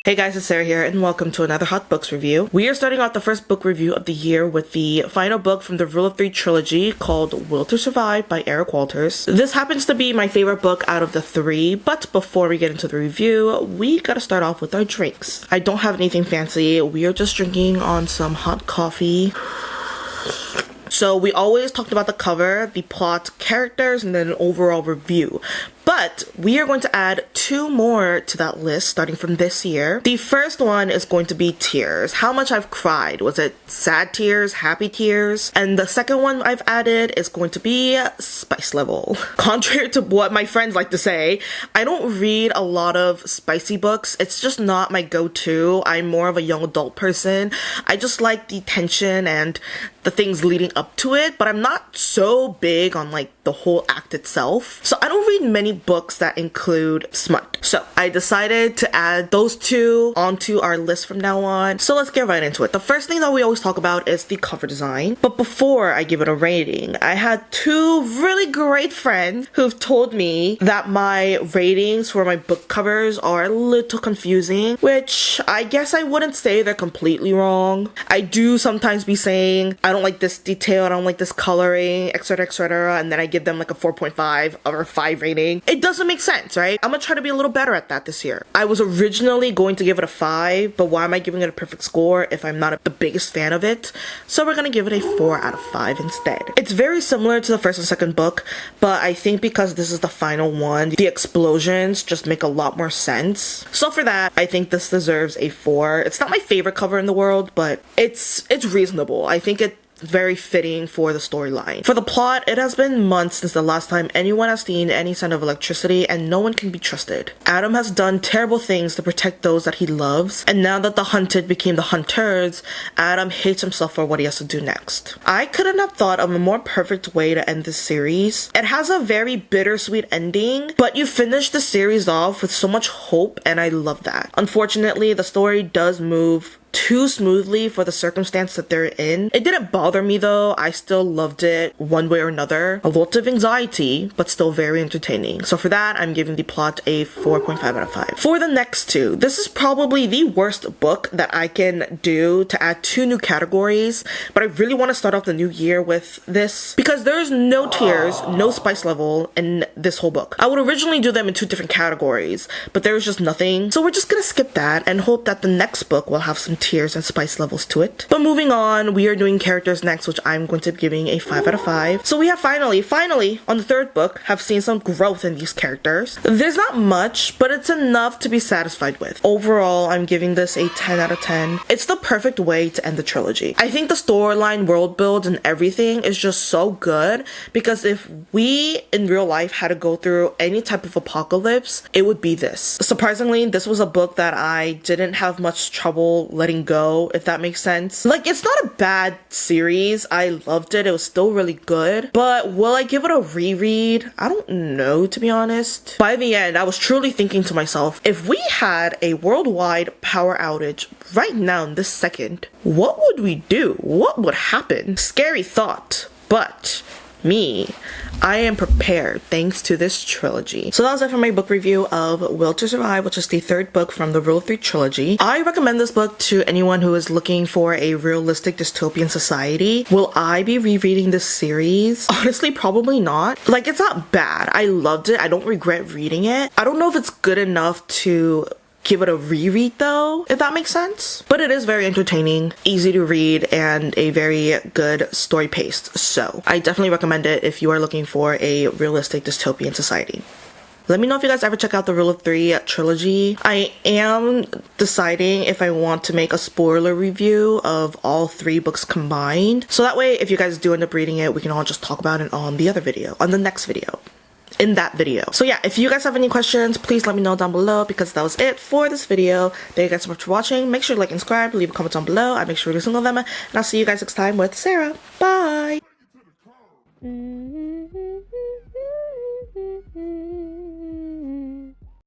Hey guys, it's Sarah here, and welcome to another Hot Books review. We are starting off the first book review of the year with the final book from the Rule of Three trilogy called Will to Survive by Eric Walters. This happens to be my favorite book out of the three, but before we get into the review, we gotta start off with our drinks. I don't have anything fancy, we are just drinking on some hot coffee. So we always talked about the cover, the plot, characters, and then an overall review. But we are going to add two more to that list starting from this year. The first one is going to be tears. How much I've cried. Was it sad tears, happy tears? And the second one I've added is going to be spice level. Contrary to what my friends like to say, I don't read a lot of spicy books. It's just not my go-to. I'm more of a young adult person. I just like the tension and the things leading up to it, but I'm not so big on like the whole act itself. So I don't read many books that include smut. So I decided to add those two onto our list from now on. So let's get right into it. The first thing that we always talk about is the cover design. But before I give it a rating, I had two really great friends who've told me that my ratings for my book covers are a little confusing, which I guess I wouldn't say they're completely wrong. I do sometimes be saying, I don't like this detail, I don't like this coloring, etc., and then I give them like a 4.5 or 5 rating. It doesn't make sense, right? I'm gonna try to be a little better at that this year. I was originally going to give it a 5, but why am I giving it a perfect score if I'm not the biggest fan of it? So we're gonna give it a 4 out of 5 instead. It's very similar to the first and second book, but I think because this is the final one, the explosions just make a lot more sense. So for that, I think this deserves a 4. It's not my favorite cover in the world, but it's reasonable. I think it's very fitting for the storyline. For the plot, it has been months since the last time anyone has seen any sign of electricity, and no one can be trusted. Adam has done terrible things to protect those that he loves, and now that the hunted became the hunters, Adam hates himself for what he has to do next. I couldn't have thought of a more perfect way to end this series. It has a very bittersweet ending, but you finish the series off with so much hope, and I love that. Unfortunately, the story does move too smoothly for the circumstance that they're in. It didn't bother me though. I still loved it one way or another. A lot of anxiety, but still very entertaining. So for that, I'm giving the plot a 4.5 out of 5. For the next two, this is probably the worst book that I can do to add two new categories, but I really want to start off the new year with this because there's no tears, no spice level in this whole book. I would originally do them in two different categories, but there was just nothing. So we're just gonna skip that and hope that the next book will have some tears and spice levels to it. But moving on, we are doing characters next, which I'm going to be giving a 5 out of 5. So we have finally, on the third book, have seen some growth in these characters. There's not much, but it's enough to be satisfied with. Overall, I'm giving this a 10 out of 10. It's the perfect way to end the trilogy. I think the storyline, world build, and everything is just so good because if we in real life had to go through any type of apocalypse, it would be this. Surprisingly, this was a book that I didn't have much trouble letting go, if that makes sense. Like, it's not a bad series. I loved it. It was still really good. But will I give it a reread? I don't know, to be honest. By the end, I was truly thinking to myself, if we had a worldwide power outage right now in this second, what would we do? What would happen? Scary thought. But me, I am prepared thanks to this trilogy. So that was it for my book review of Will to Survive, which is the third book from the Rule of Three trilogy. I recommend this book to anyone who is looking for a realistic dystopian society. Will I be rereading this series? Honestly, probably not. Like, it's not bad. I loved it. I don't regret reading it. I don't know if it's good enough to give it a reread though, if that makes sense. But it is very entertaining, easy to read, and a very good story paced. So I definitely recommend it if you are looking for a realistic dystopian society. Let me know if you guys ever check out the Rule of Three trilogy. I am deciding if I want to make a spoiler review of all 3 books combined. So that way, if you guys do end up reading it, we can all just talk about it on the other video, on the next video. In that video. So yeah, if you guys have any questions, please let me know down below because that was it for this video. Thank you guys so much for watching. Make sure to like and subscribe, leave a comment down below. I make sure to single them, and I'll see you guys next time with Sarah. Bye!